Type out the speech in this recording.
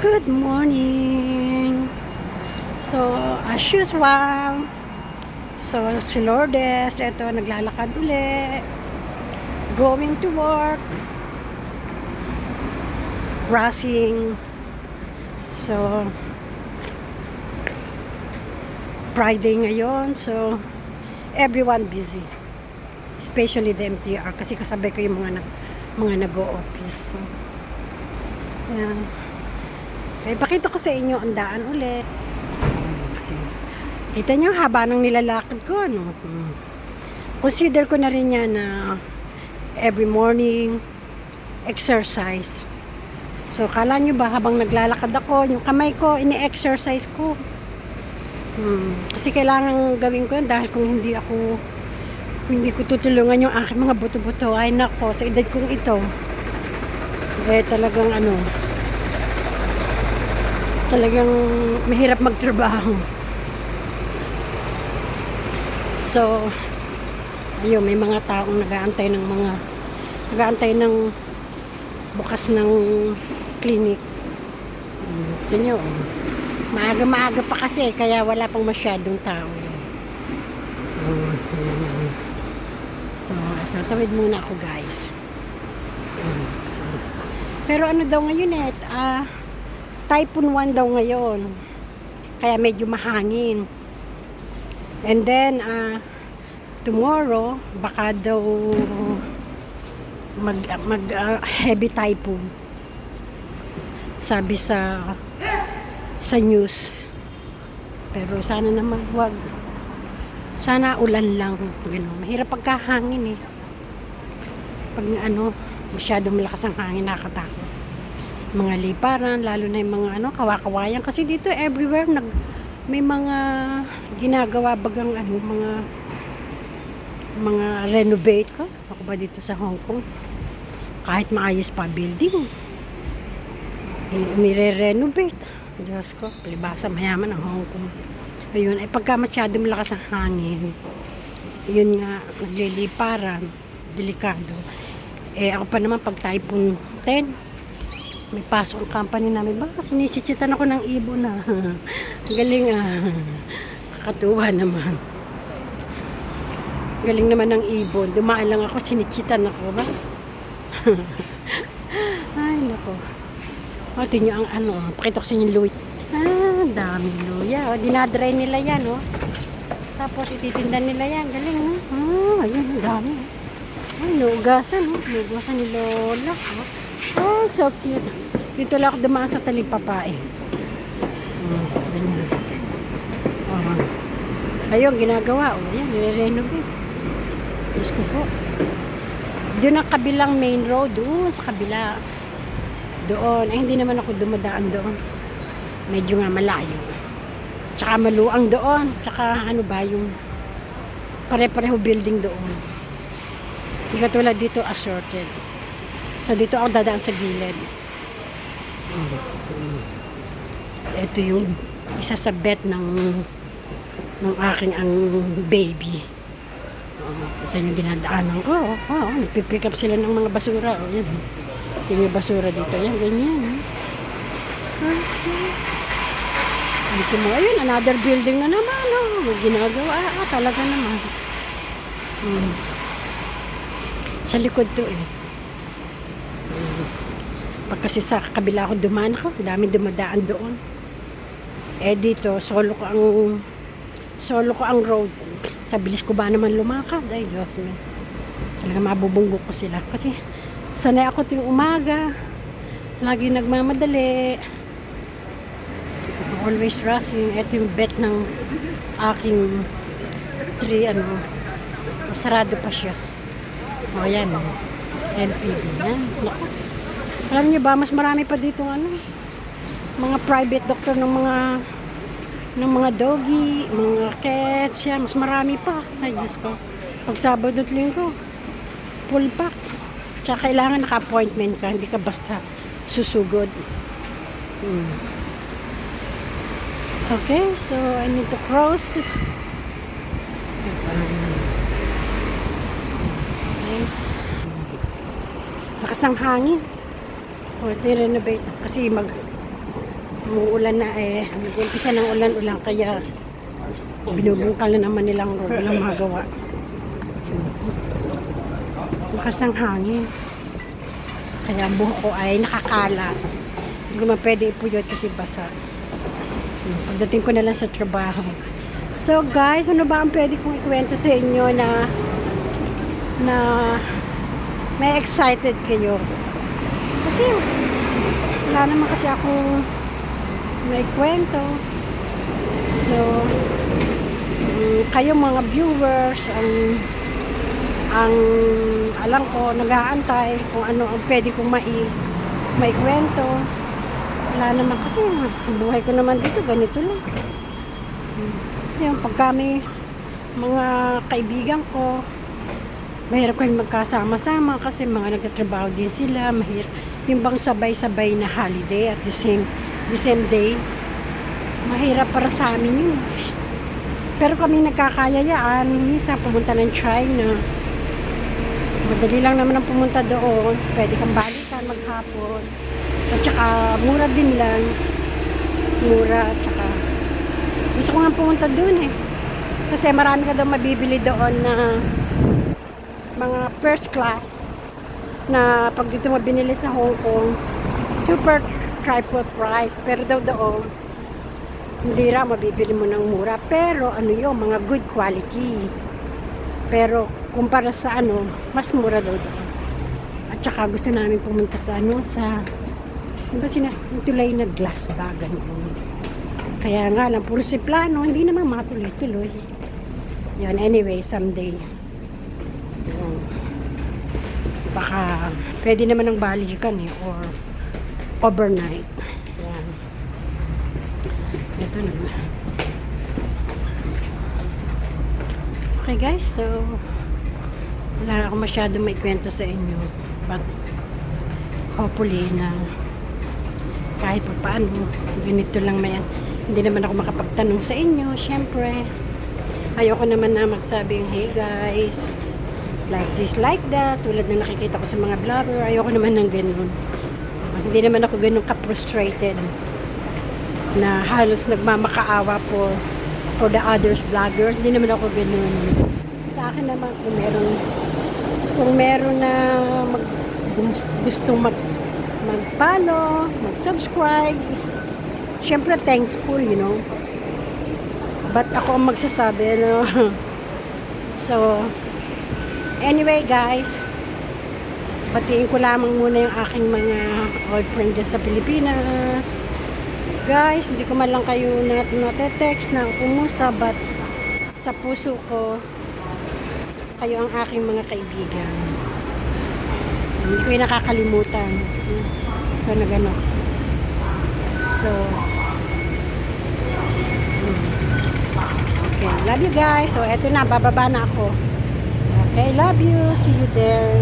Good morning. So, as usual, si Lourdes, ito, naglalakad uli. Going to work. Rushing. So, Friday ngayon. So, everyone busy. Especially the MTR. Kasi kasabay ko yung mga nag-o-office. So, yeah. Okay, pakita ko sa inyo ang daan ulit. Kita nyo, haba nang nilalakad ko, no? Consider ko na rin yan na every morning exercise. So, kala nyo ba habang naglalakad ako, yung kamay ko, ini-exercise ko. Kasi kailangan gawin ko yun dahil kung hindi ko tutulungan yung aking mga buto-buto, ay nako, sa edad kong ito, talagang mahirap magtrabaho. So, ayun, may mga taong nag-aantay ng bukas ng clinic. Ito nyo, maaga pa kasi, kaya wala pang masyadong tao. So, tatawid muna ako, guys. So, pero ano daw ngayon Typhoon 1 daw ngayon. Kaya medyo mahangin. And then, tomorrow, baka daw heavy typhoon. Sabi sa news. Pero sana naman wag. Sana ulan lang. Ganun. Mahirap pagkahangin Pag masyadong malakas ang hangin, nakakatakot. Mga liparan, lalo na yung mga kawakawayan. Kasi dito everywhere may mga ginagawa bagang mga renovate ko. Ako ba dito sa Hong Kong? Kahit maayos pa building, mire-renovate. Diyos ko, palibasa mayaman ang Hong Kong. Ayun, ay pagka masyadong malakas ang hangin, yun nga, nagliliparan, delikado. Ako pa naman pag Typhoon 10, may pasok ang company namin. Baka sinisitsitan ako ng ibon na. Galing kakatuwa naman. Galing naman ng ibon. Dumaan lang ako, sinitsitan ako ba? Ay, nako. Tingnan nyo ang pakita ko sa inyo luya. Daming luya. Dinadry nila yan, Tapos ititinda nila yan. Galing, ayun, dami. Ay, nuugasan, Nuugasan ni Lola, Oh, so cute. Dito lang ako dumaan sa Talipapa, ganyan. Ayun, ginagawa. Ayan, nire-renovate. Diyos ko po. Doon ang kabilang main road. Doon sa kabila. Doon. Hindi naman ako dumadaan doon. Medyo nga malayo. Tsaka maluang doon. Tsaka yung pare-pareho building doon. Hindi katulad dito assorted. So, dito ako dadaan sa gilid. Ito yung isa sa bet ng aking baby. Ito yung dinadaanan ko. Nagpipick up sila ng mga basura. Yan. Ito yung basura dito. Yan, ganyan. Dito mo, ayun, another building na naman. May ginagawa. Talaga naman. Sa likod to Pag kasi sa kabila ako dumaan ako, dami dumadaan doon. Dito, solo ko ang road. Sa bilis ko ba naman lumakad? Ay, Diyos me. Talaga mabubunggo ko sila. Kasi sanay ako tuwing umaga. Lagi nagmamadali. Always rushing. Ito yung bet ng aking sarado pa siya. Ayan, NPB. Yan. Alam niyo ba, mas marami pa dito mga private doctor ng mga doggy, mga cats, yan, mas marami pa. Ay, Diyos ko. Pag Sabado at Linggo, full pack. Tsaka kailangan naka-appointment ka, hindi ka basta susugod. Okay, so I need to cross. Okay. Lakas ng hangin. Ito renovate kasi Umuulan na eh. Mag-umpisa ng ulan-ulan kaya binubungkal na naman nilang road. Walang magawa. Lakas ng hangin. Kaya ang buhok ko ay nakakala. Hindi ko man pwede ipuyot kasi basa. Pagdating ko na lang sa trabaho. So guys, ano ba ang pwede kong ikwento sa inyo na may excited kayo? Kasi wala naman kasi akong may kwento. So kayo mga viewers ang alam ko nag-aantay kung ano ang pwede kong maikwento. Wala naman kasi buhay ko naman dito ganito lang. Yung pag kami mga kaibigan ko mahirap kayong magkasama-sama kasi mga nagtatrabaho din sila, mahirap yung bang sabay-sabay na holiday at the same day, mahirap para sa amin yun. Pero kami nagkakayayaan, minsan pumunta ng China, madali lang naman ang pumunta doon, pwede kang balikan maghapon at saka mura din lang, at saka gusto ko nga pumunta doon eh. Kasi marami ka daw mabibili doon na mga first class na pag dito mo binili sa Hong Kong, super triple price. Pero daw doon, hindi ra mabibili mo ng mura. Pero ano yun, mga good quality. Pero kumpara sa ano, mas mura daw doon. At saka gusto namin pumunta sa ano, sa diba sinatulay na glass bag, ganun. Kaya nga lang, puro si plano, hindi naman matuloy-tuloy. Yan, anyway, someday. Yan. Baka, pwede naman ng balikan eh, or overnight. Yan. Ito naman. Okay guys, so, wala ako masyado may kwento sa inyo. But, hopefully na, kahit pa paano, ganito lang may hindi naman ako makapagtanong sa inyo, syempre ayoko naman na magsabing hey guys, like this, like that, tulad na nakikita ko sa mga vlogger. Ayoko naman ng ganun. Hindi naman ako ganun ka-frustrated na halos nagmamakaawa for the others vloggers. Hindi naman ako ganun. Sa akin naman kung meron na gustong mag-follow, mag-subscribe, syempre thankful, you know. But ako ang magsasabi, no? So, anyway guys, batiin ko lamang muna yung aking mga old friend dyan sa Pilipinas. Guys, hindi ko man lang kayo nate-text na kumusta, but sa puso ko, kayo ang aking mga kaibigan. Hindi ko yung nakakalimutan. Gano. So, okay, love you guys. So, eto na, bababa na ako. Okay, love you. See you there.